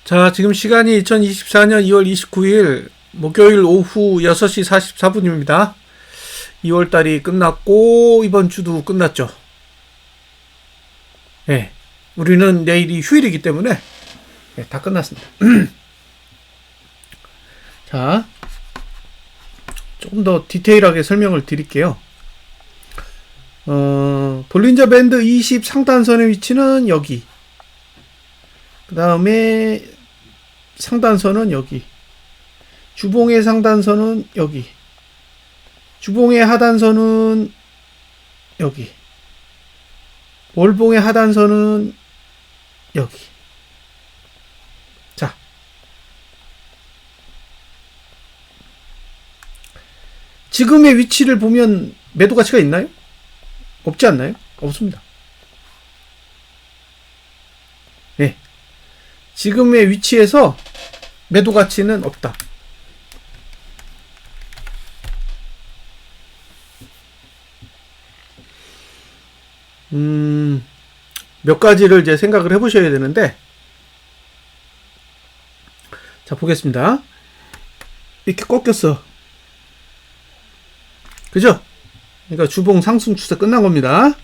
자, 지금 시간이 2024년 2월 29일 목요일 오후 6시 44분입니다. 2월달이 끝났고 이번 주도 끝났죠. 네, 우리는 내일이 휴일이기 때문에 네, 다 끝났습니다. 자, 조금 더 디테일하게 설명을 드릴게요. 볼린저 밴드 20 상단선의 위치는 여기, 그 다음에 상단선은 여기, 주봉의 상단선은 여기, 주봉의 하단선은 여기, 월봉의 하단선은 여기. 자, 지금의 위치를 보면 매도 가치가 있나요? 없지 않나요? 없습니다. 네, 지금의 위치에서 매도 가치는 없다. 몇 가지를 이제 생각을 해보셔야 되는데, 자, 보겠습니다. 이렇게 꺾였어. 그죠? 그러니까 주봉 상승 추세 끝난 겁니다.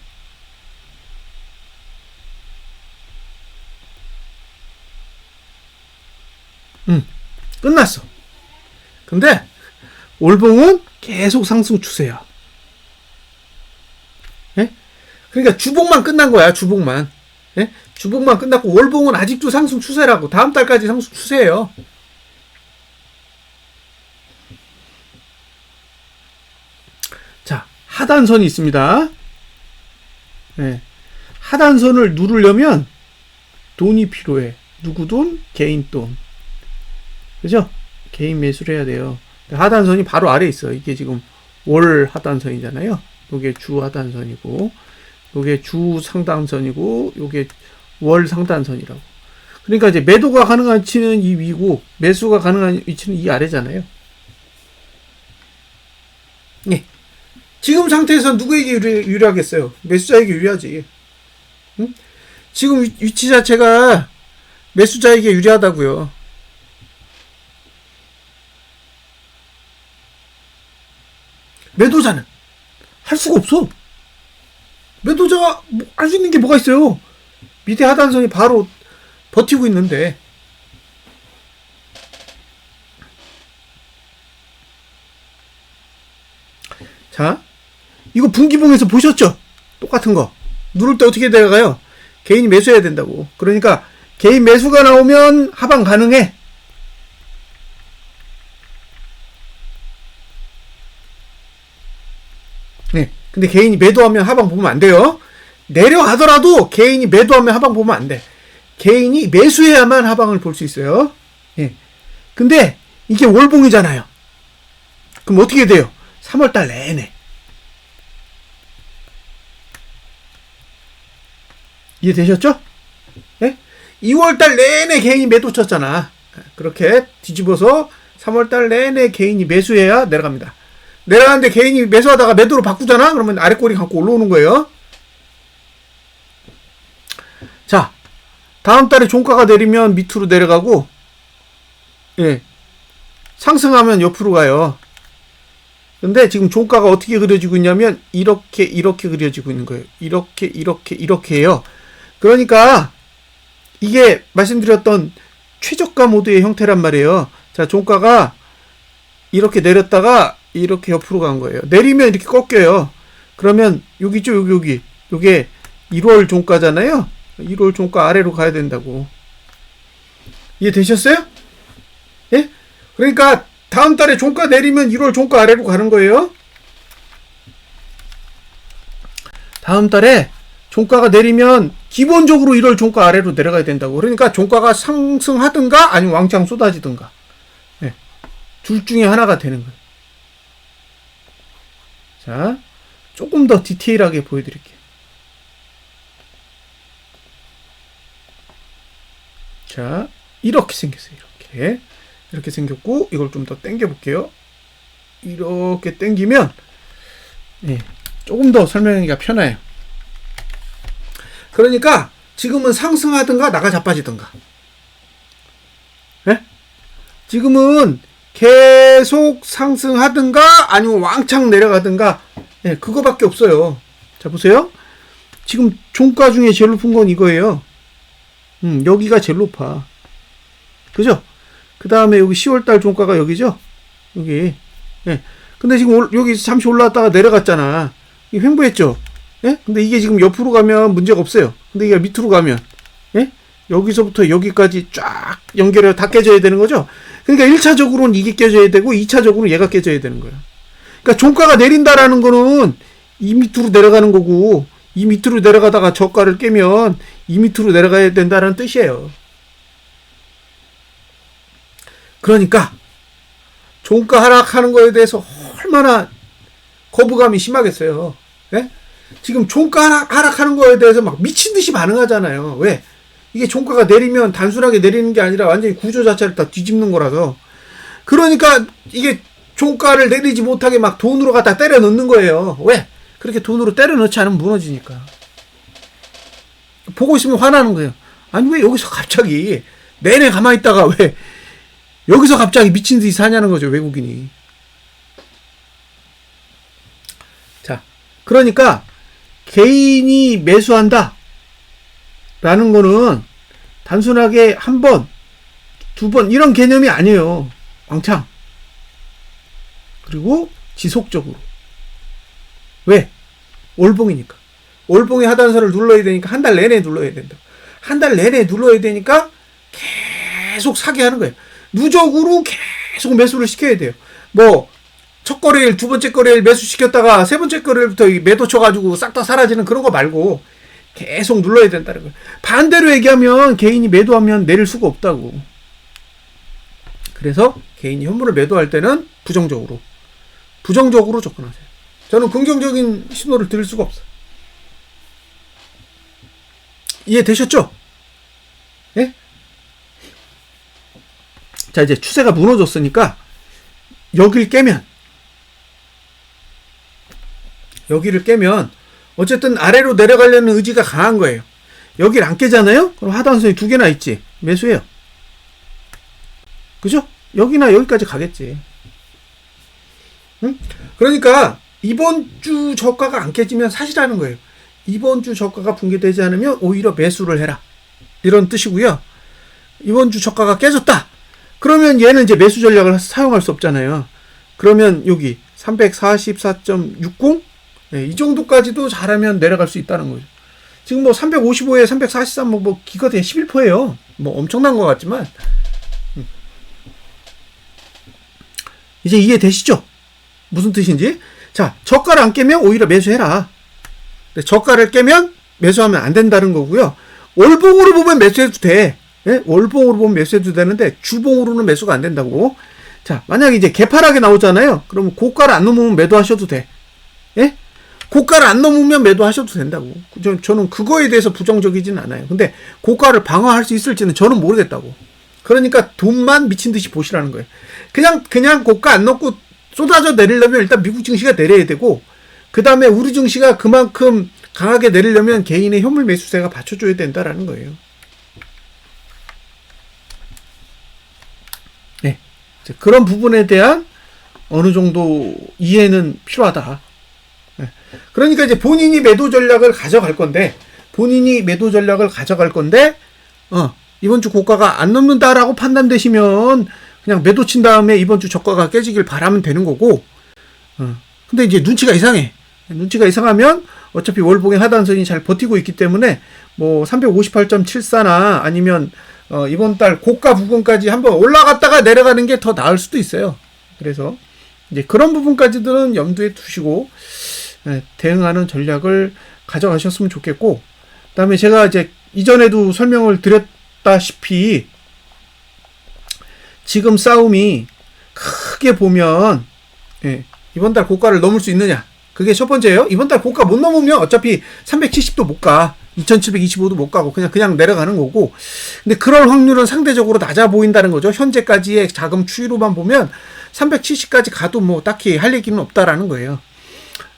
끝났어. 근데 월봉은 계속 상승 추세야. 예? 그러니까 주봉만 끝난 거야. 주봉만. 예? 주봉만 끝났고 월봉은 아직도 상승 추세라고. 다음 달까지 상승 추세예요. 자, 하단선이 있습니다. 예. 하단선을 누르려면 돈이 필요해. 누구 돈? 개인 돈. 그죠? 개인 매수를 해야 돼요. 하단선이 바로 아래에 있어. 이게 지금 월 하단선이잖아요. 요게 주 하단선이고, 요게 주 상단선이고, 요게 월 상단선이라고. 그러니까 이제 매도가 가능한 위치는 이 위고, 매수가 가능한 위치는 이 아래잖아요. 예. 지금 상태에서 누구에게 유리하겠어요? 매수자에게 유리하지. 응? 지금 위치 자체가 매수자에게 유리하다고요. 매도자는 할 수가 없어. 매도자가 할 수 있는 게 뭐가 있어요? 밑에 하단선이 바로 버티고 있는데. 자, 이거 분기봉에서 보셨죠? 똑같은 거. 누를 때 어떻게 돼가요? 개인이 매수해야 된다고. 그러니까 개인 매수가 나오면 하방 가능해. 네. 근데 개인이 매도하면 하방 보면 안 돼요. 내려가더라도 개인이 매도하면 하방 보면 안 돼. 개인이 매수해야만 하방을 볼 수 있어요. 예. 근데 이게 월봉이잖아요. 그럼 어떻게 돼요? 3월달 내내. 이해되셨죠? 예? 2월달 내내 개인이 매도 쳤잖아. 그렇게 뒤집어서 3월달 내내 개인이 매수해야 내려갑니다. 내려가는데 개인이 매수하다가 매도로 바꾸잖아? 그러면 아래 꼬리 감고 올라오는 거예요. 자, 다음 달에 종가가 내리면 밑으로 내려가고, 예, 상승하면 옆으로 가요. 근데 지금 종가가 어떻게 그려지고 있냐면 이렇게 그려지고 있는 거예요. 이렇게 해요. 그러니까 이게 말씀드렸던 최저가 모드의 형태란 말이에요. 자, 종가가 이렇게 내렸다가 이렇게 옆으로 간 거예요. 내리면 이렇게 꺾여요. 그러면 여기 있죠? 여기. 요게 1월 종가잖아요. 1월 종가 아래로 가야 된다고. 이해되셨어요? 예? 그러니까 다음 달에 종가 내리면 1월 종가 아래로 가는 거예요. 다음 달에 종가가 내리면 기본적으로 1월 종가 아래로 내려가야 된다고. 그러니까 종가가 상승하든가 아니면 왕창 쏟아지든가. 예. 둘 중에 하나가 되는 거예요. 자, 조금 더 디테일하게 보여드릴게요. 자, 이렇게 생겼어요. 이렇게 생겼고, 이걸 좀 더 당겨 볼게요. 이렇게 당기면, 예, 조금 더 설명하기가 편해요. 그러니까 지금은 상승하든가 나가 자빠지든가. 지금은 계속 상승하든가 아니면 왕창 내려가든가, 예, 그거밖에 없어요. 자, 보세요. 지금 종가 중에 제일 높은 건 이거예요. 여기가 제일 높아. 그죠? 그 다음에 여기 10월달 종가가 여기죠? 여기. 예. 근데 지금 여기 잠시 올라왔다가 내려갔잖아. 이게 횡보했죠? 예? 근데 이게 지금 옆으로 가면 문제가 없어요. 근데 이게 밑으로 가면, 예? 여기서부터 여기까지 쫙 연결해 다 깨져야 되는 거죠? 그러니까 1차적으로는 이게 깨져야 되고 2차적으로는 얘가 깨져야 되는 거예요. 그러니까 종가가 내린다라는 거는 이 밑으로 내려가는 거고, 이 밑으로 내려가다가 저가를 깨면 이 밑으로 내려가야 된다는 뜻이에요. 그러니까 종가 하락하는 거에 대해서 얼마나 거부감이 심하겠어요. 예? 지금 종가 하락하는 거에 대해서 막 미친 듯이 반응하잖아요. 왜? 이게 종가가 내리면 단순하게 내리는 게 아니라 완전히 구조 자체를 다 뒤집는 거라서. 그러니까 이게 종가를 내리지 못하게 막 돈으로 갖다 때려 넣는 거예요. 왜? 그렇게 돈으로 때려 넣지 않으면 무너지니까. 보고 있으면 화나는 거예요. 아니, 왜 여기서 갑자기 내내 가만히 있다가 왜 여기서 갑자기 미친 듯이 사냐는 거죠, 외국인이. 자, 그러니까 개인이 매수한다 라는 거는 단순하게 한 번, 두 번 이런 개념이 아니에요. 왕창. 그리고 지속적으로. 왜? 월봉이니까. 월봉의 하단선을 눌러야 되니까 한 달 내내 눌러야 된다. 한 달 내내 눌러야 되니까 계속 사게 하는 거예요. 누적으로 계속 매수를 시켜야 돼요. 뭐 첫 거래일, 두 번째 거래일 매수 시켰다가 세 번째 거래일부터 매도 쳐가지고 싹 다 사라지는 그런 거 말고 계속 눌러야 된다는 거예요. 반대로 얘기하면 개인이 매도하면 내릴 수가 없다고. 그래서 개인이 현물을 매도할 때는 부정적으로 접근하세요. 저는 긍정적인 신호를 드릴 수가 없어요. 이해되셨죠? 예? 자, 이제 추세가 무너졌으니까 여기를 깨면 어쨌든 아래로 내려가려는 의지가 강한 거예요. 여기를 안 깨잖아요? 그럼 하단선이 두 개나 있지. 매수해요. 그죠? 여기나 여기까지 가겠지. 응? 그러니까 이번 주 저가가 안 깨지면 사시라는 거예요. 이번 주 저가가 붕괴되지 않으면 오히려 매수를 해라. 이런 뜻이고요. 이번 주 저가가 깨졌다. 그러면 얘는 이제 매수 전략을 사용할 수 없잖아요. 그러면 여기 344.60? 네, 이 정도까지도 잘하면 내려갈 수 있다는 거죠. 지금 뭐 355에 343, 뭐 기껏해 11%예요. 뭐 엄청난 것 같지만. 이제 이해되시죠? 무슨 뜻인지? 자, 저가를 안 깨면 오히려 매수해라. 저가를 깨면 매수하면 안 된다는 거고요. 월봉으로 보면 매수해도 돼. 예? 월봉으로 보면 매수해도 되는데 주봉으로는 매수가 안 된다고. 자, 만약에 이제 개파락에 나오잖아요. 그러면 고가를 안 넘으면 매도하셔도 돼. 예? 고가를 안 넘으면 매도하셔도 된다고. 저는 그거에 대해서 부정적이진 않아요. 근데 고가를 방어할 수 있을지는 저는 모르겠다고. 그러니까 돈만 미친 듯이 보시라는 거예요. 그냥 고가 안 넣고 쏟아져 내리려면 일단 미국 증시가 내려야 되고, 그 다음에 우리 증시가 그만큼 강하게 내리려면 개인의 현물 매수세가 받쳐줘야 된다라는 거예요. 네. 그런 부분에 대한 어느 정도 이해는 필요하다. 네. 그러니까 이제 본인이 매도 전략을 가져갈 건데, 이번 주 고가가 안 넘는다라고 판단되시면 그냥 매도 친 다음에 이번 주 저가가 깨지길 바라면 되는 거고, 근데 이제 눈치가 이상해. 눈치가 이상하면 어차피 월봉의 하단선이 잘 버티고 있기 때문에 뭐 358.74나 아니면 이번 달 고가 부분까지 한번 올라갔다가 내려가는 게 더 나을 수도 있어요. 그래서 이제 그런 부분까지들은 염두에 두시고 대응하는 전략을 가져가셨으면 좋겠고, 그다음에 제가 이제 이전에도 설명을 드렸다시피 지금 싸움이 크게 보면 이번 달 고가를 넘을 수 있느냐, 그게 첫 번째예요. 이번 달 고가 못 넘으면 어차피 370도 못 가, 2725도 못 가고 그냥 내려가는 거고, 근데 그럴 확률은 상대적으로 낮아 보인다는 거죠. 현재까지의 자금 추이로만 보면 370까지 가도 뭐 딱히 할 얘기는 없다라는 거예요.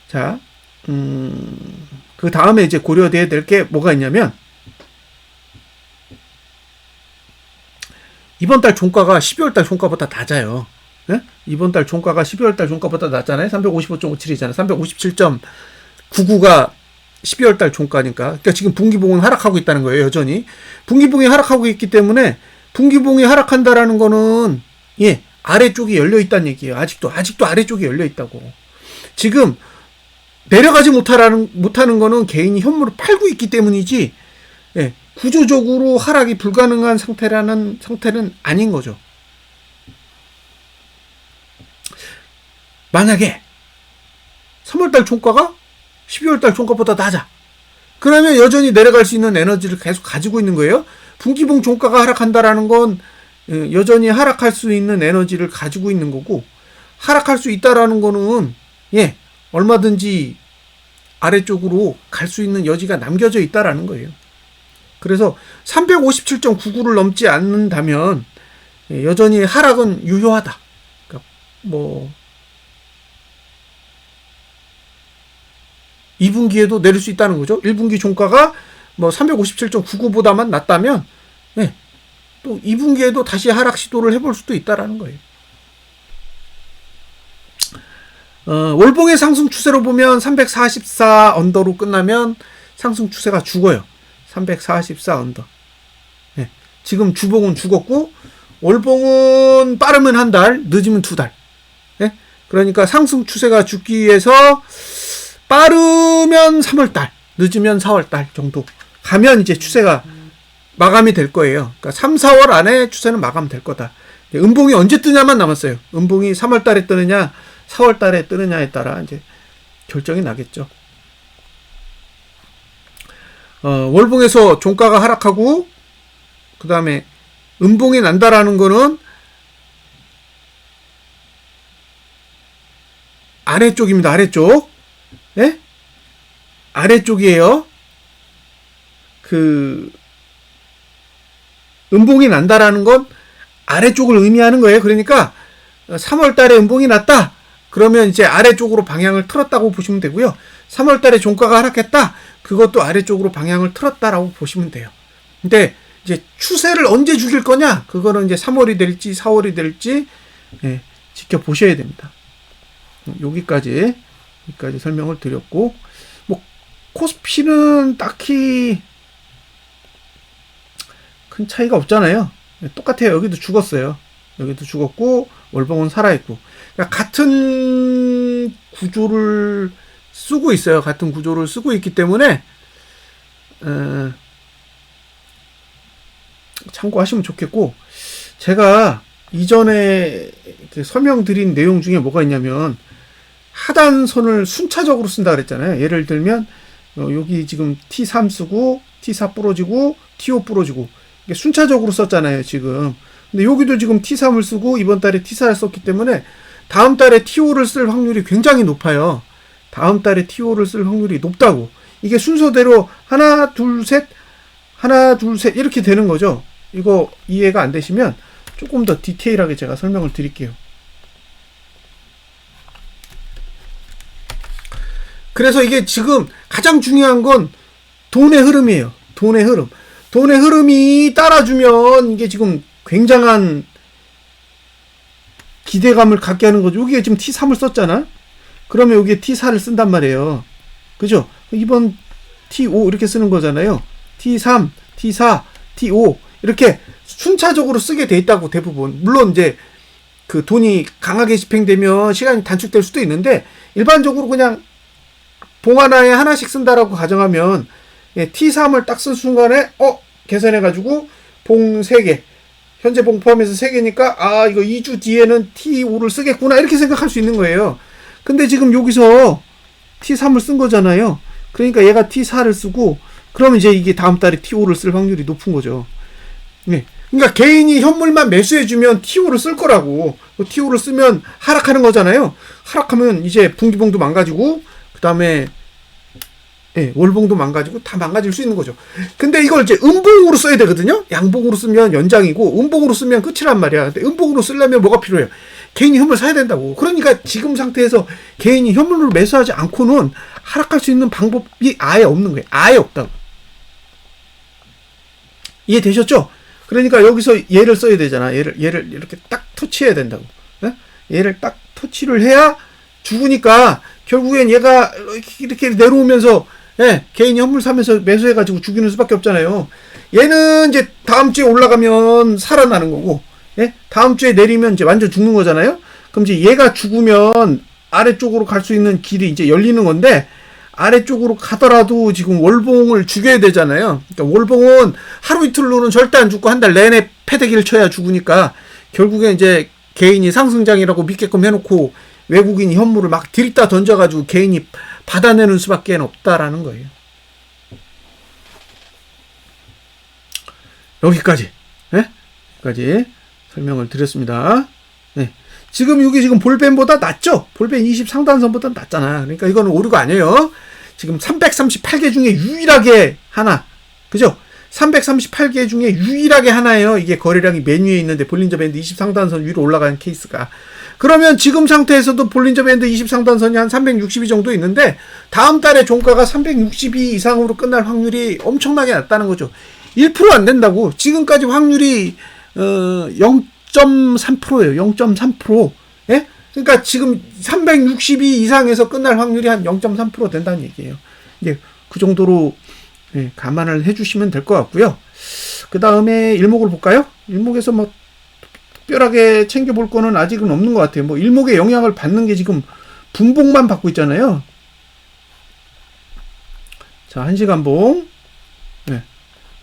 자, 그 다음에 이제 고려돼야 될 게 뭐가 있냐면, 이번 달 종가가 12월 달 종가보다 낮아요. 예? 이번 달 종가가 12월 달 종가보다 낮잖아요. 355.57이잖아요. 357.99가 12월 달 종가니까. 그러니까 지금 분기봉은 하락하고 있다는 거예요, 여전히. 분기봉이 하락하고 있기 때문에 분기봉이 하락한다라는 거는 예, 아래쪽이 열려 있다는 얘기예요. 아직도 아래쪽이 열려 있다고. 지금 내려가지 못하는 거는 개인이 현물을 팔고 있기 때문이지. 예, 구조적으로 하락이 불가능한 상태는 아닌 거죠. 만약에 3월달 종가가 12월달 종가보다 낮아. 그러면 여전히 내려갈 수 있는 에너지를 계속 가지고 있는 거예요. 분기봉 종가가 하락한다라는 건 여전히 하락할 수 있는 에너지를 가지고 있는 거고, 하락할 수 있다라는 거는 예, 얼마든지 아래쪽으로 갈 수 있는 여지가 남겨져 있다라는 거예요. 그래서 357.99를 넘지 않는다면 여전히 하락은 유효하다. 그러니까 뭐 2분기에도 내릴 수 있다는 거죠. 1분기 종가가 뭐 357.99보다만 낮다면 네, 또 2분기에도 다시 하락 시도를 해볼 수도 있다라는 거예요. 월봉의 상승 추세로 보면 344 언더로 끝나면 상승 추세가 죽어요. 344 언더. 네, 지금 주봉은 죽었고 월봉은 빠르면 한 달, 늦으면 2달. 네? 그러니까 상승 추세가 죽기 위해서 빠르면 3월달, 늦으면 4월달 정도 가면 이제 추세가 마감이 될 거예요. 그러니까 3, 4월 안에 추세는 마감될 거다. 음봉이 언제 뜨냐만 남았어요. 음봉이 3월달에 뜨느냐, 4월달에 뜨느냐에 따라 이제 결정이 나겠죠. 월봉에서 종가가 하락하고 그 다음에 음봉이 난다라는 거는 아래쪽입니다. 아래쪽. 예? 아래쪽이에요. 음봉이 난다라는 건 아래쪽을 의미하는 거예요. 그러니까 3월 달에 음봉이 났다. 그러면 이제 아래쪽으로 방향을 틀었다고 보시면 되고요. 3월 달에 종가가 하락했다. 그것도 아래쪽으로 방향을 틀었다라고 보시면 돼요. 근데 이제 추세를 언제 죽일 거냐? 그거는 이제 3월이 될지 4월이 될지 예, 지켜보셔야 됩니다. 여기까지 설명을 드렸고, 뭐 코스피는 딱히 큰 차이가 없잖아요. 똑같아요. 여기도 죽었어요. 여기도 죽었고 월봉은 살아있고, 그러니까 같은 구조를 쓰고 있어요. 같은 구조를 쓰고 있기 때문에 참고하시면 좋겠고, 제가 이전에 설명드린 내용 중에 뭐가 있냐면 하단선을 순차적으로 쓴다 그랬잖아요. 예를 들면 여기 지금 T3 쓰고 T4 부러지고 T5 부러지고 이게 순차적으로 썼잖아요 지금. 근데 여기도 지금 T3을 쓰고 이번 달에 T4를 썼기 때문에 다음 달에 T5를 쓸 확률이 굉장히 높아요. 다음 달에 T5를 쓸 확률이 높다고. 이게 순서대로 하나 둘 셋 이렇게 되는 거죠. 이거 이해가 안 되시면 조금 더 디테일하게 제가 설명을 드릴게요. 그래서 이게 지금 가장 중요한 건 돈의 흐름이에요. 돈의 흐름. 돈의 흐름이 따라주면 이게 지금 굉장한 기대감을 갖게 하는 거죠. 여기에 지금 T3을 썼잖아. 그러면 여기에 T4를 쓴단 말이에요. 그죠? 이번 T5 이렇게 쓰는 거잖아요. T3, T4, T5 이렇게 순차적으로 쓰게 돼 있다고 대부분. 물론 이제 그 돈이 강하게 집행되면 시간이 단축될 수도 있는데 일반적으로 그냥 봉 하나에 하나씩 쓴다라고 가정하면 예, T3을 딱 쓴 순간에 계산해가지고 봉 3개 현재 봉 포함해서 3개니까 이거 2주 뒤에는 T5를 쓰겠구나 이렇게 생각할 수 있는 거예요. 근데 지금 여기서 T3을 쓴 거잖아요. 그러니까 얘가 T4를 쓰고 그러면 이제 이게 다음 달에 T5를 쓸 확률이 높은 거죠. 네. 그러니까 개인이 현물만 매수해주면 T5를 쓸 거라고. T5를 쓰면 하락하는 거잖아요. 하락하면 이제 분기봉도 망가지고 그 다음에 예, 월봉도 망가지고 다 망가질 수 있는 거죠. 근데 이걸 이제 음봉으로 써야 되거든요. 양봉으로 쓰면 연장이고 음봉으로 쓰면 끝이란 말이야. 근데 음봉으로 쓰려면 뭐가 필요해요? 개인이 현물 사야 된다고. 그러니까 지금 상태에서 개인이 현물을 매수하지 않고는 하락할 수 있는 방법이 아예 없는 거예요. 아예 없다고. 이해되셨죠? 그러니까 여기서 얘를 써야 되잖아. 얘를 이렇게 딱 터치해야 된다고. 예? 얘를 딱 터치를 해야 죽으니까 결국엔 얘가 이렇게 내려오면서 예, 개인이 현물 사면서 매수해가지고 죽이는 수밖에 없잖아요. 얘는 이제 다음 주에 올라가면 살아나는 거고, 예? 다음 주에 내리면 이제 완전 죽는 거잖아요. 그럼 이제 얘가 죽으면 아래쪽으로 갈 수 있는 길이 이제 열리는 건데, 아래쪽으로 가더라도 지금 월봉을 죽여야 되잖아요. 그러니까 월봉은 하루 이틀로는 절대 안 죽고 한 달 내내 패대기를 쳐야 죽으니까 결국엔 이제 개인이 상승장이라고 믿게끔 해놓고 외국인이 현물을 막 들이다 던져가지고 개인이 받아내는 수밖에 없다라는 거예요. 여기까지, 네? 여기까지 설명을 드렸습니다. 네. 지금 이게 지금 볼벤보다 낫죠? 볼벤 20 상단선보다 낫잖아. 그러니까 이거는 오류가 아니에요. 지금 338개 중에 유일하게 하나, 그죠? 338개 중에 유일하게 하나예요. 이게 거래량이 맨 위에 있는데 볼린저 밴드 20 상단선 위로 올라가는 케이스가. 그러면 지금 상태에서도 볼린저 밴드 20 상단선이 한 362 정도 있는데 다음 달에 종가가 362 이상으로 끝날 확률이 엄청나게 낮다는 거죠. 1% 안 된다고. 지금까지 확률이 0.3%예요. 0.3%. 예? 그러니까 지금 362 이상에서 끝날 확률이 한 0.3% 된다는 얘기예요. 이제 그 정도로 예, 감안을 해주시면 될 것 같고요. 그 다음에 일목을 볼까요? 일목에서 뭐 특별하게 챙겨볼 거는 아직은 없는 것 같아요. 뭐 일목의 영향을 받는 게 지금 분봉만 받고 있잖아요. 자, 1시간봉. 네.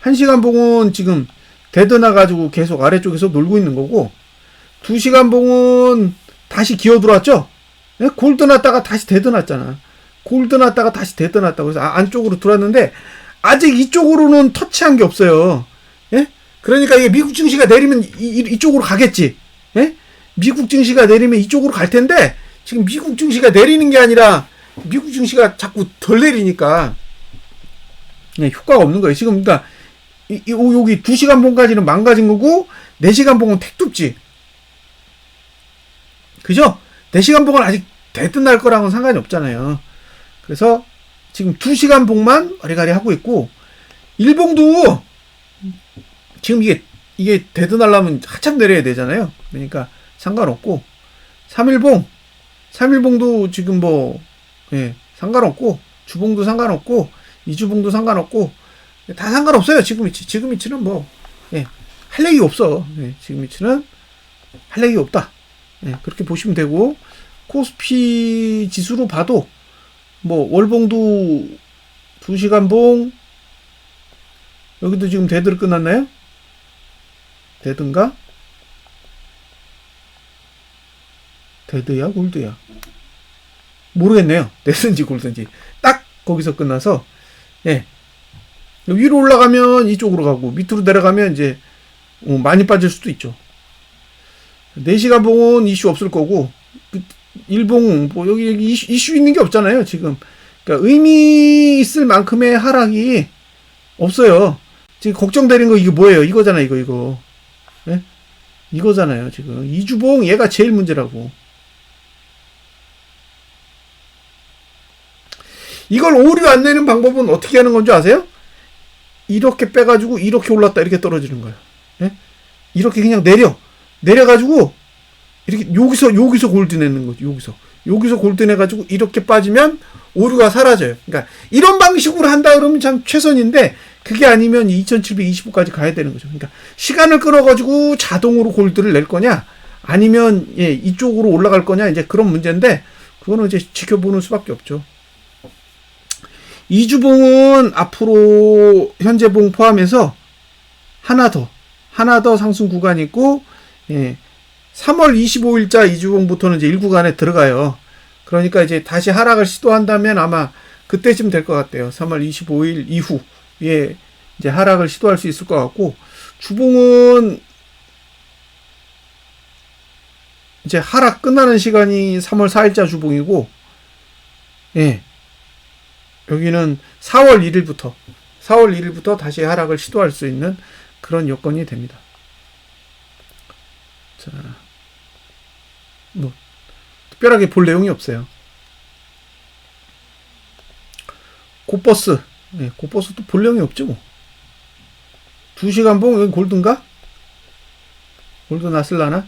1시간봉은 지금 데드나가지고 계속 아래쪽에서 놀고 있는 거고, 2시간봉은 다시 기어 들어왔죠? 네? 골드 났다가 다시 데드 났잖아. 골드 났다가 다시 데드 났다고. 그래서 안쪽으로 들어왔는데, 아직 이쪽으로는 터치한 게 없어요. 예? 그러니까 이게 미국 증시가 내리면 이쪽으로 가겠지. 예? 미국 증시가 내리면 이쪽으로 갈 텐데, 지금 미국 증시가 내리는 게 아니라, 미국 증시가 자꾸 덜 내리니까, 예, 효과가 없는 거예요. 지금, 그러니까, 여기 2시간 봉까지는 망가진 거고, 4시간 봉은 택뚝지. 그죠? 4시간 봉은 아직 데드 날 거랑은 상관이 없잖아요. 그래서, 지금 2시간 봉만 어리가리 하고 있고, 일봉도, 지금 이게 데드 날라면 한참 내려야 되잖아요. 그러니까 상관없고, 3일봉도 지금 뭐, 예, 상관없고, 주봉도 상관없고, 2주봉도 상관없고, 다 상관없어요. 지금 위치는 뭐, 예, 할 얘기 없어. 예, 지금 위치는 할 얘기 없다. 예, 그렇게 보시면 되고, 코스피 지수로 봐도, 뭐, 월봉도 2시간 봉, 여기도 지금 데드로 끝났나요? 데드인가? 데드야? 골드야? 모르겠네요. 데드인지 골드인지. 딱 거기서 끝나서, 예. 위로 올라가면 이쪽으로 가고, 밑으로 내려가면 이제, 많이 빠질 수도 있죠. 4시간 봉은 이슈 없을 거고, 일봉, 뭐, 여기 이슈 있는 게 없잖아요, 지금. 그러니까 의미 있을 만큼의 하락이 없어요. 지금 걱정되는 거 이게 뭐예요? 이거잖아, 이거. 예? 이거잖아요, 지금. 이주봉, 얘가 제일 문제라고. 이걸 오류 안 내는 방법은 어떻게 하는 건지 아세요? 이렇게 빼가지고, 이렇게 올랐다, 이렇게 떨어지는 거예요. 예? 이렇게 그냥 내려가지고, 이렇게, 여기서 골드 내는 거죠, 여기서 골드 내가지고, 이렇게 빠지면, 오류가 사라져요. 그러니까, 이런 방식으로 한다 그러면 참 최선인데, 그게 아니면 2725까지 가야 되는 거죠. 그러니까, 시간을 끌어가지고 자동으로 골드를 낼 거냐, 아니면, 예, 이쪽으로 올라갈 거냐, 이제 그런 문제인데, 그거는 이제 지켜보는 수밖에 없죠. 이주봉은 앞으로 현재봉 포함해서 하나 더 상승 구간이 있고, 예, 3월 25일자 이주봉부터는 이제 1구간에 들어가요. 그러니까 이제 다시 하락을 시도한다면 아마 그때쯤 될 것 같아요. 3월 25일 이후에 이제 하락을 시도할 수 있을 것 같고, 주봉은 이제 하락 끝나는 시간이 3월 4일자 주봉이고, 예, 여기는 4월 1일부터 다시 하락을 시도할 수 있는 그런 여건이 됩니다. 자, 뭐 특별하게 볼 내용이 없어요. 고버스, 네, 고버스도 볼 내용이 없죠. 뭐. 2시간 봉, 여기 골드인가? 골드 났을라나?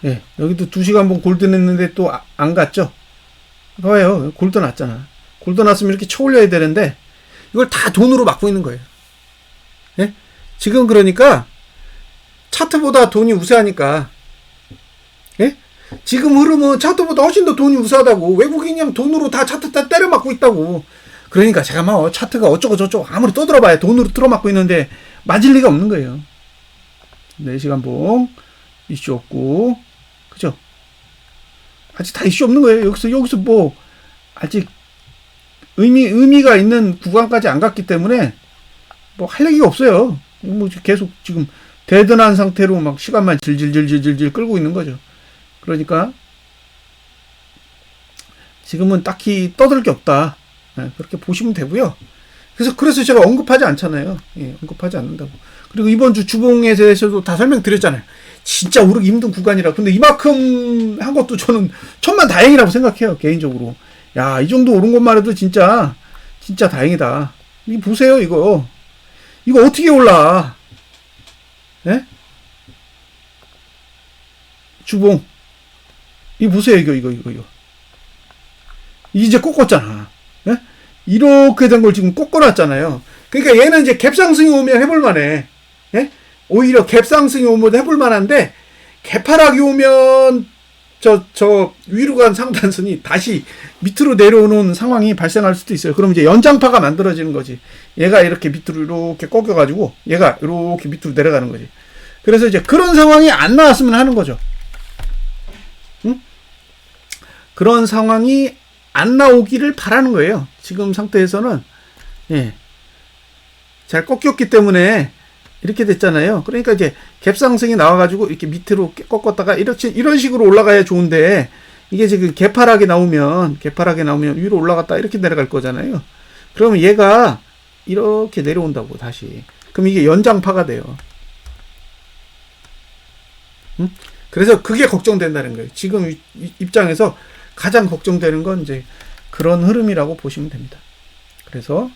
예, 여기도 2시간 본 골드 냈는데 또 안 갔죠? 봐요. 골드 났잖아. 골드 났으면 이렇게 쳐 올려야 되는데, 이걸 다 돈으로 막고 있는 거예요. 예? 지금 그러니까, 차트보다 돈이 우세하니까, 예? 지금 흐름은 차트보다 훨씬 더 돈이 우세하다고. 외국인이 그냥 돈으로 다 차트 다 때려 맞고 있다고. 그러니까 제가 막 차트가 어쩌고 저쩌고 아무리 떠들어봐야 돈으로 틀어맞고 있는데, 맞을 리가 없는 거예요. 4시간 봉, 이슈 없고, 그죠? 아직 다 이슈 없는 거예요. 여기서 뭐, 아직 의미가 있는 구간까지 안 갔기 때문에, 뭐 할 얘기가 없어요. 뭐 계속 지금 대든한 상태로 막 시간만 질질질질질 끌고 있는 거죠. 그러니까, 지금은 딱히 떠들 게 없다. 네, 그렇게 보시면 되고요. 그래서 제가 언급하지 않잖아요. 예, 언급하지 않는다고. 그리고 이번 주 주봉에 대해서도 다 설명드렸잖아요. 진짜 오르기 힘든 구간이라. 근데 이만큼 한 것도 저는 천만다행이라고 생각해요. 개인적으로. 야, 이 정도 오른 것만 해도 진짜 다행이다. 이 보세요, 이거. 이거 어떻게 올라? 예? 주봉. 이거 보세요, 이거. 이제 꺾었잖아. 예? 이렇게 된 걸 지금 꺾어놨잖아요. 그러니까 얘는 이제 갭상승이 오면 해볼만해. 예? 오히려 갭상승이 오면 해볼만한데, 개파락이 오면, 위로 간 상단선이 다시 밑으로 내려오는 상황이 발생할 수도 있어요. 그럼 이제 연장파가 만들어지는 거지. 얘가 이렇게 밑으로 이렇게 꺾여가지고, 얘가 이렇게 밑으로 내려가는 거지. 그래서 이제 그런 상황이 안 나왔으면 하는 거죠. 응? 그런 상황이 안 나오기를 바라는 거예요. 지금 상태에서는, 예. 잘 꺾였기 때문에, 이렇게 됐잖아요. 그러니까 이제 갭상승이 나와가지고 이렇게 밑으로 꺾었다가 이런 식으로 올라가야 좋은데, 이게 지금 개파락이 나오면 위로 올라갔다 이렇게 내려갈 거잖아요. 그러면 얘가 이렇게 내려온다고 다시. 그럼 이게 연장파가 돼요. 응? 그래서 그게 걱정된다는 거예요. 지금 입장에서 가장 걱정되는 건 이제 그런 흐름이라고 보시면 됩니다. 그래서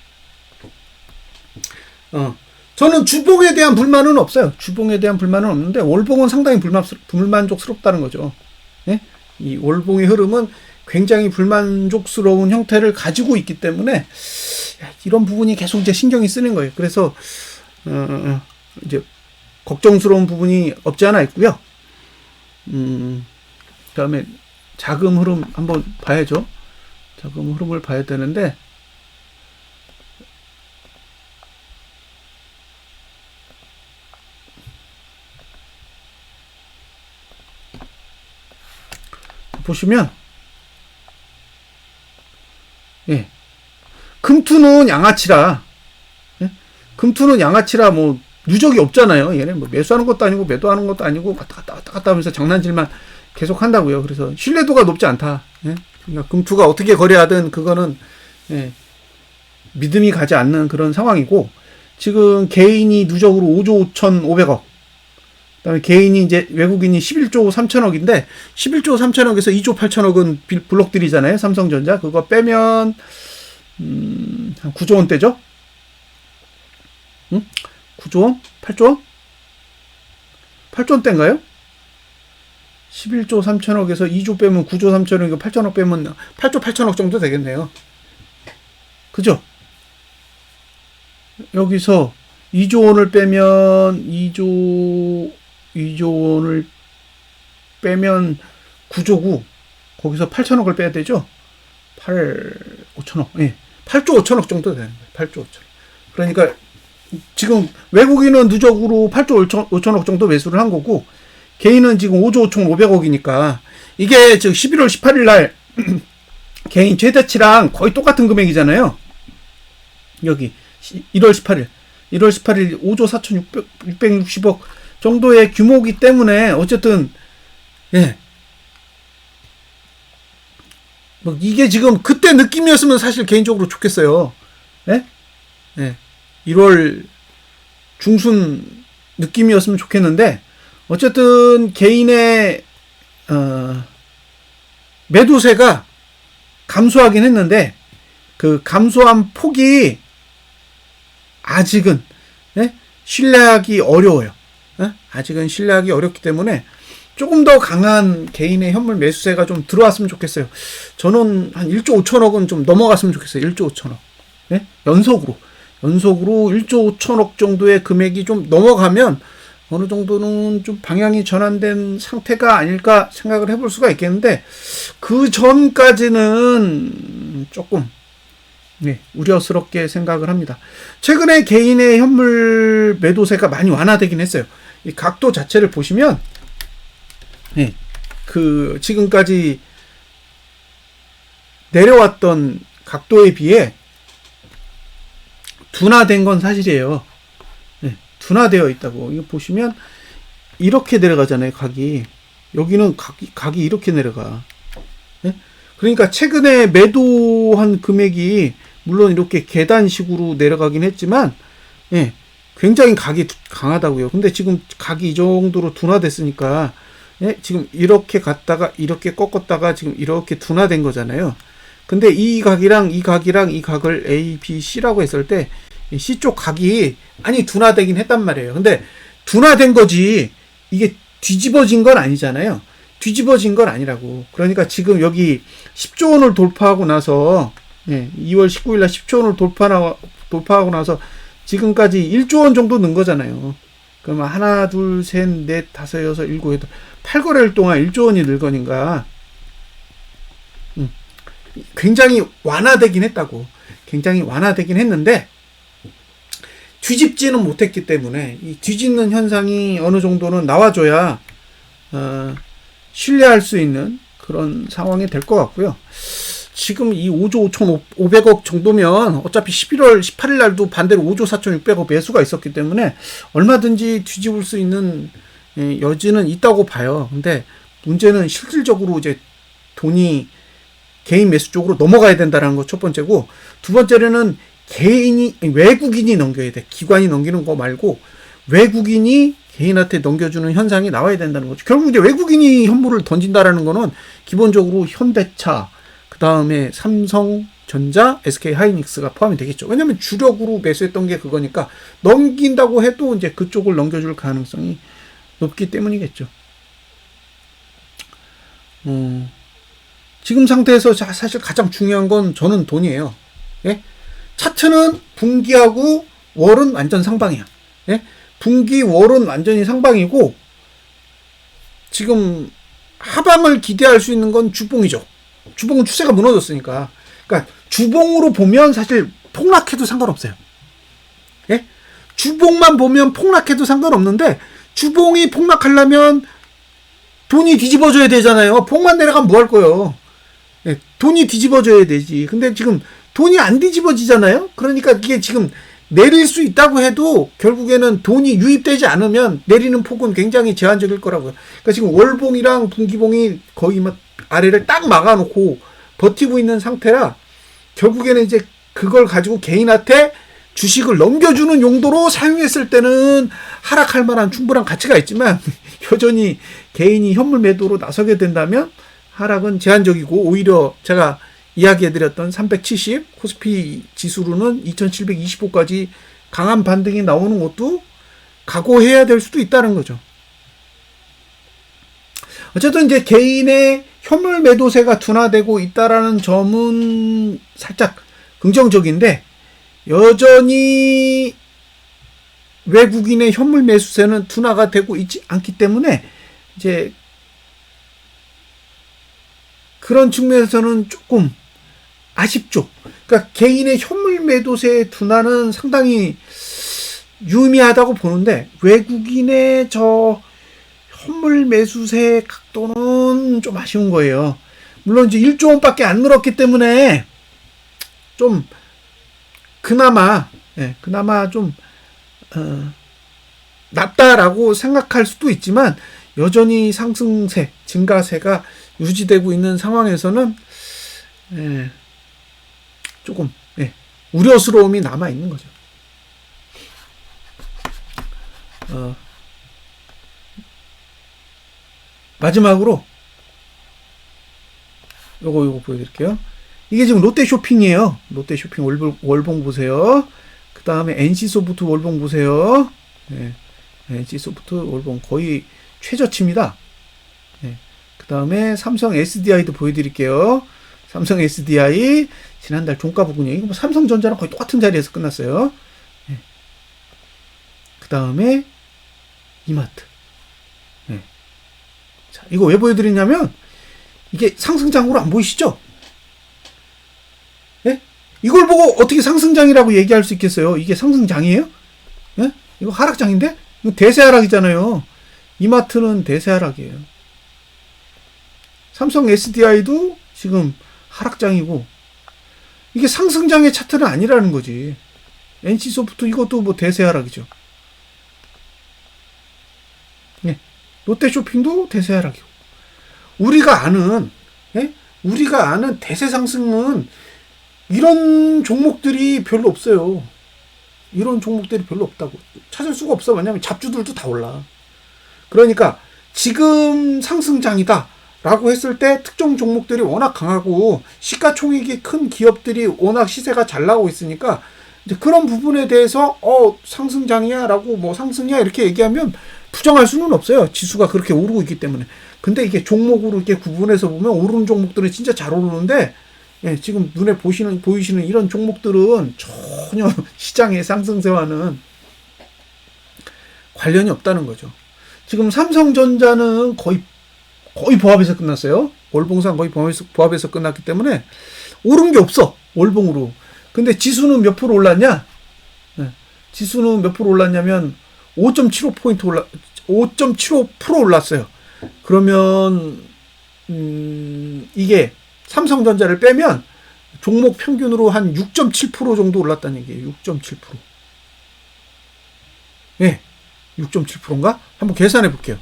저는 주봉에 대한 불만은 없어요. 주봉에 대한 불만은 없는데 월봉은 상당히 불만족스럽다는 거죠. 예? 이 월봉의 흐름은 굉장히 불만족스러운 형태를 가지고 있기 때문에 이런 부분이 계속 이제 신경이 쓰는 거예요. 그래서 이제 걱정스러운 부분이 없지 않아 있고요. 그다음에 자금 흐름 한번 봐야죠. 자금 흐름을 봐야 되는데. 보시면, 예. 금투는 양아치라, 예? 금투는 양아치라, 뭐, 누적이 없잖아요. 얘는 뭐 매수하는 것도 아니고, 매도하는 것도 아니고, 왔다 갔다 하면서 장난질만 계속 한다고요. 그래서 신뢰도가 높지 않다. 예? 그러니까 금투가 어떻게 거래하든 그거는, 예. 믿음이 가지 않는 그런 상황이고, 지금 개인이 누적으로 5조 5,500억, 그다음에 개인이 이제 외국인이 11조 3천억인데 11조 3천억에서 2조 8천억은 블록들이잖아요. 삼성전자 그거 빼면 한 9조 원대죠. 응? 9조 원? 8조 원? 8조 원대인가요? 11조 3천억에서 2조 빼면 9조 3천억이고 8천억 빼면 8조 8천억 정도 되겠네요. 그죠? 여기서 2조 원을 빼면 2조 원을 빼면 9조고 거기서 8천억을 빼야 되죠. 5천억. 예. 8조 5천억 정도 되는 거예요. 8조 5천억. 그러니까 지금 외국인은 누적으로 8조 5천억 정도 매수를 한 거고 개인은 지금 5조 5,500억이니까 이게 즉 11월 18일 날 개인 최대치랑 거의 똑같은 금액이잖아요. 여기 1월 18일 5조 4,660억 정도의 규모이기 때문에 어쨌든 예. 뭐 이게 지금 그때 느낌이었으면 사실 개인적으로 좋겠어요. 예? 예. 1월 중순 느낌이었으면 좋겠는데 어쨌든 개인의 매도세가 감소하긴 했는데 그 감소한 폭이 아직은 예? 신뢰하기 어려워요. 예? 아직은 신뢰하기 어렵기 때문에 조금 더 강한 개인의 현물 매수세가 좀 들어왔으면 좋겠어요. 저는 한 1조 5천억은 좀 넘어갔으면 좋겠어요. 1조 5천억. 예? 연속으로 1조 5천억 정도의 금액이 좀 넘어가면 어느 정도는 좀 방향이 전환된 상태가 아닐까 생각을 해볼 수가 있겠는데, 그 전까지는 조금 우려스럽게 생각을 합니다. 최근에 개인의 현물 매도세가 많이 완화되긴 했어요. 이 각도 자체를 보시면 그 지금까지 내려왔던 각도에 비해 둔화된 건 사실이에요. 둔화되어 있다고. 이거 보시면 이렇게 내려가잖아요. 각이. 여기는 각이 이렇게 내려가. 그러니까 최근에 매도한 금액이 물론 이렇게 계단식으로 내려가긴 했지만 굉장히 각이 강하다고요. 근데 지금 각이 이 정도로 둔화됐으니까 지금 이렇게 갔다가 이렇게 꺾었다가 지금 이렇게 둔화된 거잖아요. 근데 이 각이랑 이 각이랑 이 각을 A, B, C라고 했을 때 C쪽 각이 많이 둔화되긴 했단 말이에요. 근데 둔화된 거지 이게 뒤집어진 건 아니잖아요. 뒤집어진 건 아니라고. 그러니까 지금 여기 10조 원을 돌파하고 나서 2월 19일 날 10조 원을 돌파하고 나서 지금까지 1조 원 정도 는 거잖아요. 그러면 하나, 둘, 셋, 넷, 다섯, 여섯, 일곱, 여덟, 8거래일 동안 1조 원이 늘 거니까 굉장히 완화되긴 했다고. 굉장히 완화되긴 했는데 뒤집지는 못했기 때문에 이 뒤집는 현상이 어느 정도는 나와줘야 신뢰할 수 있는 그런 상황이 될 것 같고요. 지금 이 5조 5,500억 정도면 어차피 11월 18일 날도 반대로 5조 4,600억 매수가 있었기 때문에 얼마든지 뒤집을 수 있는 여지는 있다고 봐요. 근데 문제는 실질적으로 이제 돈이 개인 매수 쪽으로 넘어가야 된다는 거 첫 번째고, 두 번째로는 외국인이 넘겨야 돼. 기관이 넘기는 거 말고 외국인이 개인한테 넘겨주는 현상이 나와야 된다는 거죠. 결국 이제 외국인이 현물을 던진다라는 거는 기본적으로 현대차, 그 다음에 삼성전자, SK하이닉스가 포함이 되겠죠. 왜냐면 주력으로 매수했던 게 그거니까 넘긴다고 해도 이제 그쪽을 넘겨줄 가능성이 높기 때문이겠죠. 지금 상태에서 사실 가장 중요한 건 저는 돈이에요. 예? 차트는 분기하고 월은 완전 상방이야. 예? 분기, 월은 완전히 상방이고 지금 하방을 기대할 수 있는 건 주봉이죠. 주봉은 추세가 무너졌으니까. 그러니까 주봉으로 보면 사실 폭락해도 상관없어요. 예? 주봉만 보면 폭락해도 상관없는데 주봉이 폭락하려면 돈이 뒤집어져야 되잖아요. 폭만 내려가면 뭐 할 거예요? 예, 돈이 뒤집어져야 되지. 근데 지금 돈이 안 뒤집어지잖아요. 그러니까 이게 지금 내릴 수 있다고 해도 결국에는 돈이 유입되지 않으면 내리는 폭은 굉장히 제한적일 거라고요. 그러니까 지금 월봉이랑 분기봉이 거의 막 아래를 딱 막아놓고 버티고 있는 상태라 결국에는 이제 그걸 가지고 개인한테 주식을 넘겨주는 용도로 사용했을 때는 하락할 만한 충분한 가치가 있지만 여전히 개인이 현물 매도로 나서게 된다면 하락은 제한적이고, 오히려 제가 이야기해드렸던 370 코스피 지수로는 2725까지 강한 반등이 나오는 것도 각오해야 될 수도 있다는 거죠. 어쨌든 이제 개인의 현물 매도세가 둔화되고 있다라는 점은 살짝 긍정적인데, 여전히 외국인의 현물 매수세는 둔화가 되고 있지 않기 때문에 이제 그런 측면에서는 조금 아쉽죠. 그러니까 개인의 현물 매도세의 둔화는 상당히 유의미하다고 보는데 외국인의 저 현물 매수세 각도는 좀 아쉬운 거예요. 물론 이제 1조 원밖에 안 늘었기 때문에 좀 그나마 좀 낫다라고 생각할 수도 있지만 여전히 상승세, 증가세가 유지되고 있는 상황에서는 조금 우려스러움이 남아 있는 거죠. 마지막으로 요거 보여드릴게요. 이게 지금 롯데쇼핑이에요. 롯데쇼핑 월봉 보세요. 그 다음에 NC소프트 월봉 보세요. 예, NC소프트 월봉 거의 최저치입니다. 예, 그 다음에 삼성 SDI도 보여드릴게요. 삼성 SDI 지난달 종가 부근이에요. 이거 뭐 삼성전자랑 거의 똑같은 자리에서 끝났어요. 예. 그 다음에 이마트. 예. 자, 이거 왜 보여드리냐면 이게 상승장으로 안 보이시죠? 예? 이걸 보고 어떻게 상승장이라고 얘기할 수 있겠어요? 이게 상승장이에요? 예? 이거 하락장인데? 이거 대세하락이잖아요. 이마트는 대세하락이에요. 삼성 SDI도 지금 하락장이고 이게 상승장의 차트는 아니라는 거지. NC소프트 이것도 뭐 대세하락이죠. 네. 롯데쇼핑도 대세하락이고 우리가 아는 대세 상승은 이런 종목들이 별로 없어요. 이런 종목들이 별로 없다고. 찾을 수가 없어. 왜냐면 잡주들도 다 올라. 그러니까 지금 상승장이다 라고 했을 때 특정 종목들이 워낙 강하고 시가총액이 큰 기업들이 워낙 시세가 잘 나오고 있으니까 이제 그런 부분에 대해서 상승장이야 라고 뭐 상승이야 이렇게 얘기하면 부정할 수는 없어요. 지수가 그렇게 오르고 있기 때문에. 근데 이게 종목으로 이렇게 구분해서 보면 오르는 종목들은 진짜 잘 오르는데 예, 지금 눈에 보이시는 이런 종목들은 전혀 시장의 상승세와는 관련이 없다는 거죠. 지금 삼성전자는 거의 보합에서 끝났어요. 월봉상 거의 보합에서 끝났기 때문에 오른 게 없어. 월봉으로. 근데 지수는 몇 프로 올랐냐? 네. 지수는 몇 프로 올랐냐면 5.75% 올랐어요. 그러면 이게 삼성전자를 빼면 종목 평균으로 한 6.7% 정도 올랐다는 얘기예요. 6.7%. 예. 6.7%인가? 한번 계산해 볼게요.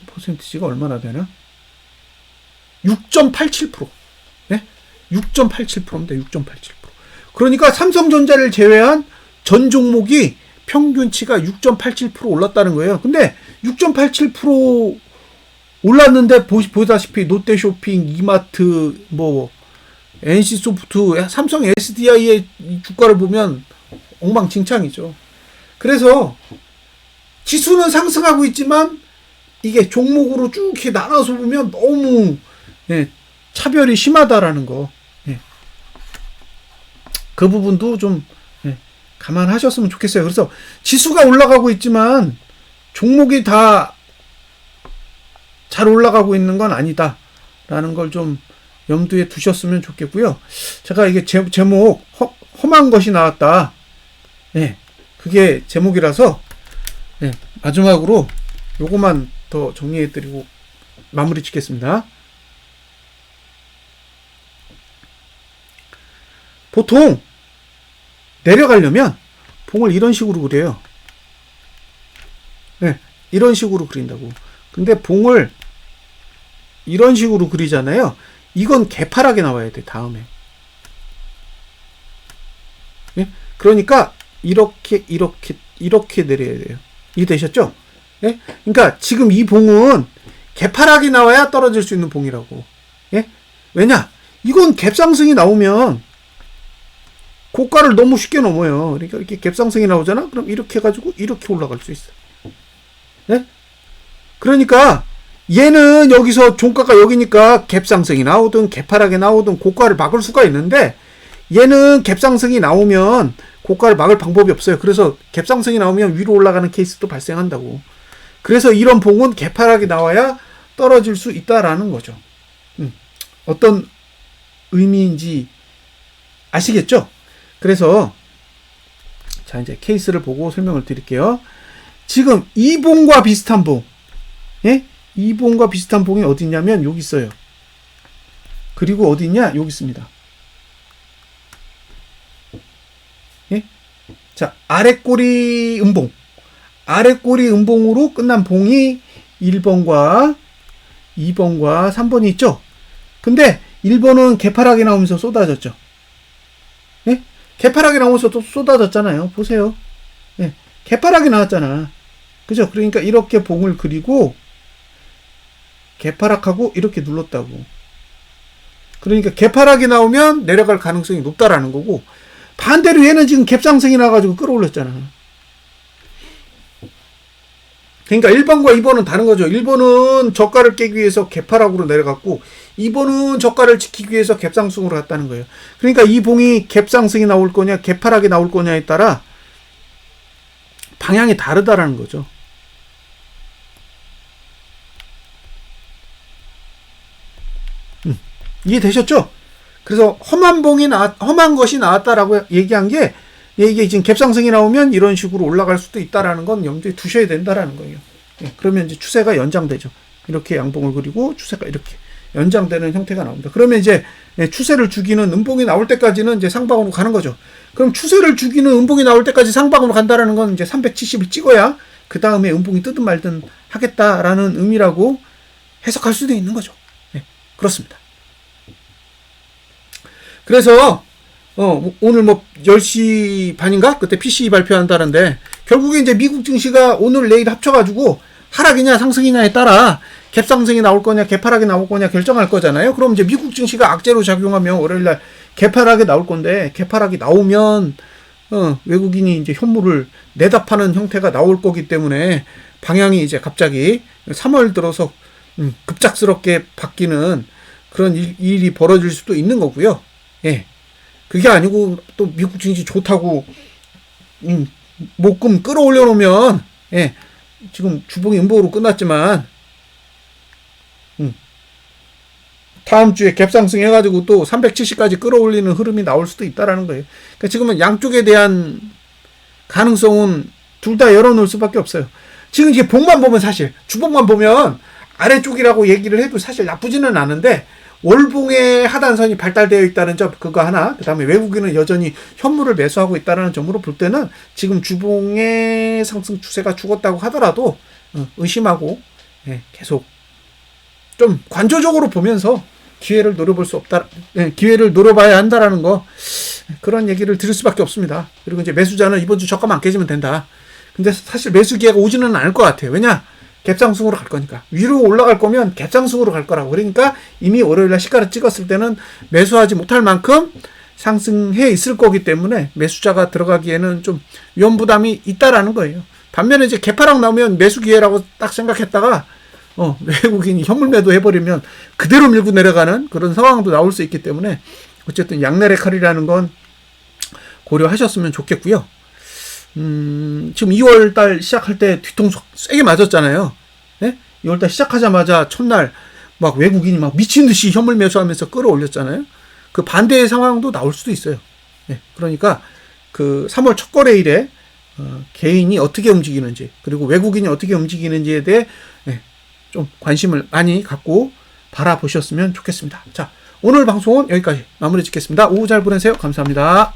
퍼센티지가 얼마나 되나? 6.87%. 네? 6.87%인데 6.87%. 그러니까 삼성전자를 제외한 전 종목이 평균치가 6.87% 올랐다는 거예요. 근데 6.87% 올랐는데 보다시피 롯데쇼핑, 이마트, 뭐 NC소프트, 삼성 SDI의 주가를 보면 엉망진창이죠. 그래서 지수는 상승하고 있지만 이게 종목으로 쭉 이렇게 나눠서 보면 너무 차별이 심하다라는 거. 그 부분도 좀 감안하셨으면 좋겠어요. 그래서 지수가 올라가고 있지만 종목이 다 잘 올라가고 있는 건 아니다라는 걸 좀 염두에 두셨으면 좋겠고요. 제가 이게 제목 험한 것이 나왔다. 그게 제목이라서 마지막으로 요거만 더 정리해드리고 마무리 짓겠습니다. 보통 내려가려면 봉을 이런 식으로 그려요. 이런 식으로 그린다고. 근데 봉을 이런 식으로 그리잖아요. 이건 개파랗게 나와야 돼. 다음에. 그러니까 이렇게 내려야 돼요. 이해되셨죠? 그러니까 지금 이 봉은 개파랗게 나와야 떨어질 수 있는 봉이라고. 왜냐? 이건 갭상승이 나오면 고가를 너무 쉽게 넘어요. 그러니까 이렇게 갭상승이 나오잖아? 그럼 이렇게 해가지고 이렇게 올라갈 수 있어. 그러니까 얘는 여기서 종가가 여기니까 갭상승이 나오든 개파랗게 나오든 고가를 막을 수가 있는데 얘는 갭상승이 나오면 고가를 막을 방법이 없어요. 그래서 갭상승이 나오면 위로 올라가는 케이스도 발생한다고. 그래서 이런 봉은 개파랗게 나와야 떨어질 수 있다라는 거죠. 어떤 의미인지 아시겠죠? 그래서 자 이제 케이스를 보고 설명을 드릴게요. 지금 이 봉과 비슷한 봉, 이 봉과 비슷한 봉이 어디 있냐면 여기 있어요. 그리고 어디 있냐? 여기 있습니다. 자, 아랫꼬리 음봉. 아랫꼬리 음봉으로 끝난 봉이 1번과 2번과 3번이 있죠? 근데 1번은 개파랗게 나오면서 쏟아졌죠? 개파랗게 나오면서 또 쏟아졌잖아요. 보세요. 개파랗게 나왔잖아. 그죠? 그러니까 이렇게 봉을 그리고 개파락하고 이렇게 눌렀다고. 그러니까 개파락이 나오면 내려갈 가능성이 높다라는 거고 반대로 얘는 지금 갭상승이 나가지고 끌어올렸잖아. 그러니까 1번과 2번은 다른 거죠. 1번은 저가를 깨기 위해서 개파락으로 내려갔고 2번은 저가를 지키기 위해서 갭상승으로 갔다는 거예요. 그러니까 이 봉이 갭상승이 나올 거냐 개파락이 나올 거냐에 따라 방향이 다르다라는 거죠. 이해되셨죠? 그래서 험한 것이 나왔다라고 얘기한 게 이게 지금 갭상승이 나오면 이런 식으로 올라갈 수도 있다라는 건 염두에 두셔야 된다라는 거예요. 예, 그러면 이제 추세가 연장되죠. 이렇게 양봉을 그리고 추세가 이렇게 연장되는 형태가 나옵니다. 그러면 이제 추세를 죽이는 음봉이 나올 때까지는 이제 상방으로 가는 거죠. 그럼 추세를 죽이는 음봉이 나올 때까지 상방으로 간다라는 건 이제 370을 찍어야 그 다음에 음봉이 뜨든 말든 하겠다라는 의미라고 해석할 수도 있는 거죠. 네, 그렇습니다. 그래서 오늘 뭐 10시 반인가? 그때 PCE 발표한다는데 결국에 이제 미국 증시가 오늘 내일 합쳐가지고 하락이냐 상승이냐에 따라 갭상승이 나올 거냐 개파락이 나올 거냐 결정할 거잖아요. 그럼 이제 미국 증시가 악재로 작용하면 월요일날 개파락이 나올 건데 개파락이 나오면 외국인이 이제 현물을 내다 파는 형태가 나올 거기 때문에 방향이 이제 갑자기 3월 들어서 급작스럽게 바뀌는 그런 일이 벌어질 수도 있는 거고요. 예. 그게 아니고 또 미국 증시 좋다고 목금 끌어올려 놓으면 예. 지금 주봉이 음봉으로 끝났지만 다음 주에 갭상승 해가지고 또 370까지 끌어올리는 흐름이 나올 수도 있다라는 거예요. 그러니까 지금은 양쪽에 대한 가능성은 둘 다 열어놓을 수밖에 없어요. 지금 이제 봉만 보면 사실 주봉만 보면 아래쪽이라고 얘기를 해도 사실 나쁘지는 않은데 월봉의 하단선이 발달되어 있다는 점 그거 하나, 그 다음에 외국인은 여전히 현물을 매수하고 있다는 점으로 볼 때는 지금 주봉의 상승 추세가 죽었다고 하더라도 의심하고 계속 좀 관조적으로 보면서 기회를 노려볼 수 없다, 기회를 노려봐야 한다라는 거, 그런 얘기를 드릴 수밖에 없습니다. 그리고 이제 매수자는 이번 주 저가만 안 깨지면 된다. 근데 사실 매수 기회가 오지는 않을 것 같아요. 왜냐? 갭상승으로 갈 거니까. 위로 올라갈 거면 갭상승으로 갈 거라고. 그러니까 이미 월요일날 시가를 찍었을 때는 매수하지 못할 만큼 상승해 있을 거기 때문에 매수자가 들어가기에는 좀 위험 부담이 있다라는 거예요. 반면에 이제 개파락 나오면 매수 기회라고 딱 생각했다가 외국인이 현물 매도 해버리면 그대로 밀고 내려가는 그런 상황도 나올 수 있기 때문에 어쨌든 양날의 칼이라는 건 고려하셨으면 좋겠고요. 지금 2월달 시작할 때 뒤통수 세게 맞았잖아요. 네? 2월달 시작하자마자 첫날 막 외국인이 막 미친 듯이 현물 매수하면서 끌어올렸잖아요. 그 반대의 상황도 나올 수도 있어요. 네. 그러니까 그 3월 첫 거래일에 개인이 어떻게 움직이는지 그리고 외국인이 어떻게 움직이는지에 대해 좀 관심을 많이 갖고 바라보셨으면 좋겠습니다. 자, 오늘 방송은 여기까지 마무리 짓겠습니다. 오후 잘 보내세요. 감사합니다.